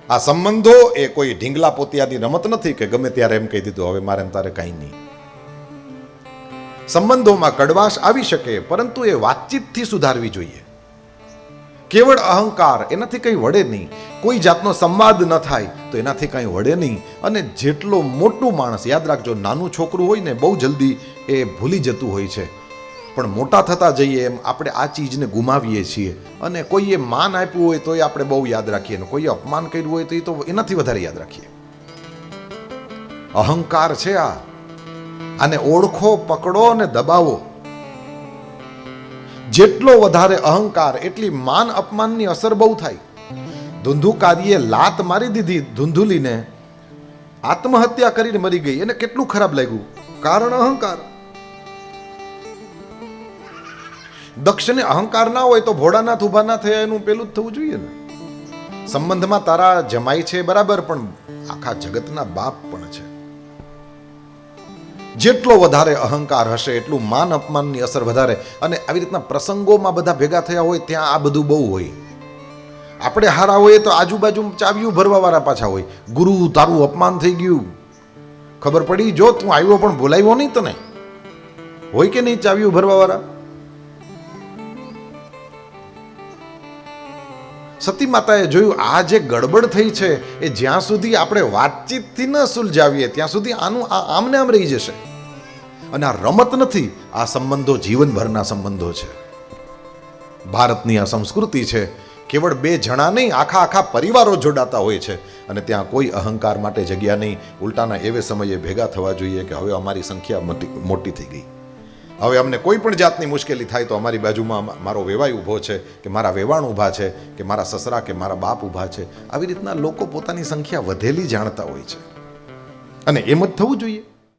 આ સંબંધો એ કોઈ ઢીંગલા પોતિયાની રમત નથી કે ગમે ત્યારે એમ કહી દીધું હવે મારે તારે કંઈ નહીં. સંબંધોમાં કડવાશ આવી શકે, પરંતુ એ વાતચીતથી સુધારવી જોઈએ. કેવળ અહંકાર એનાથી કંઈ વળે નહીં. કોઈ જાતનો સંવાદ ન થાય તો એનાથી કંઈ વળે નહીં. અને જેટલો મોટું માણસ, યાદ રાખજો, નાનું છોકરું હોય ને બહુ જલ્દી એ ભૂલી જતું હોય છે, પણ મોટા થતા જઈએ એમ આપણે આ ચીજને ગુમાવીએ છીએ. અને કોઈએ માન આપ્યું હોય તો એ આપણે બહુ યાદ રાખીએ, અને કોઈએ અપમાન કર્યું હોય તો એ તો એનાથી વધારે યાદ રાખીએ. અહંકાર છે આ. આને ઓળખો, પકડો અને દબાવો. જેટલો વધારે અહંકાર એટલી માન અપમાનની અસર બહુ થાય. ધુંધુકારીએ લાત મારી દીધી ધુંધુલીને, આત્મહત્યા કરીને મરી ગઈ. એને કેટલું ખરાબ લાગ્યું, કારણ અહંકાર. દક્ષને અહંકાર ના હોય તો ભોળાનાથ ઉભા ના થયા એનું પેલું જ થવું જોઈએ ને. સંબંધમાં તારા જમાઈ છે બરાબર, પણ આખા જગતના બાપ પણ છે. જેટલો વધારે અહંકાર હશે એટલું માન અપમાનની અસર વધારે. અને આવી રીતના પ્રસંગોમાં બધા ભેગા થયા હોય ત્યાં આ બધું બહુ હોય. આપણે હારા હોઈએ તો આજુબાજુ ચાવ્યું ભરવા વાળા પાછા હોય. ગુરુ, તારું અપમાન થઈ ગયું, ખબર પડી, જો તું આવ્યો પણ બોલાવ્યો નહીં તને. હોય કે નહીં ચાવ્યું ભરવા વાળા? સતી માતાએ જોયું આ જે ગડબડ થઈ છે એ જ્યાં સુધી આપણે વાતચીતથી ન સુલઝાવીએ ત્યાં સુધી આનું આમને આમ રહી જશે. અને આ રમત નથી, આ સંબંધો જીવનભરના સંબંધો છે. ભારતની આ સંસ્કૃતિ છે. કેવળ બે જણા નહીં, આખા પરિવારો જોડાતા હોય છે. અને ત્યાં કોઈ અહંકાર માટે જગ્યા નહીં. ઉલટાના એવે સમયે ભેગા થવા જોઈએ કે હવે અમારી સંખ્યા મોટી થઈ ગઈ, હવે અમને કોઈ પણ જાતની મુશ્કેલી થાય તો અમારી બાજુમાં મારો વેવાઈ ઊભો છે, કે મારા વેવાણ ઊભા છે, કે મારા સસરા કે મારા બાપ ઊભા છે. આવી રીતના લોકો પોતાની સંખ્યા વધેલી જાણતા હોય છે, અને એમ જ થવું જોઈએ.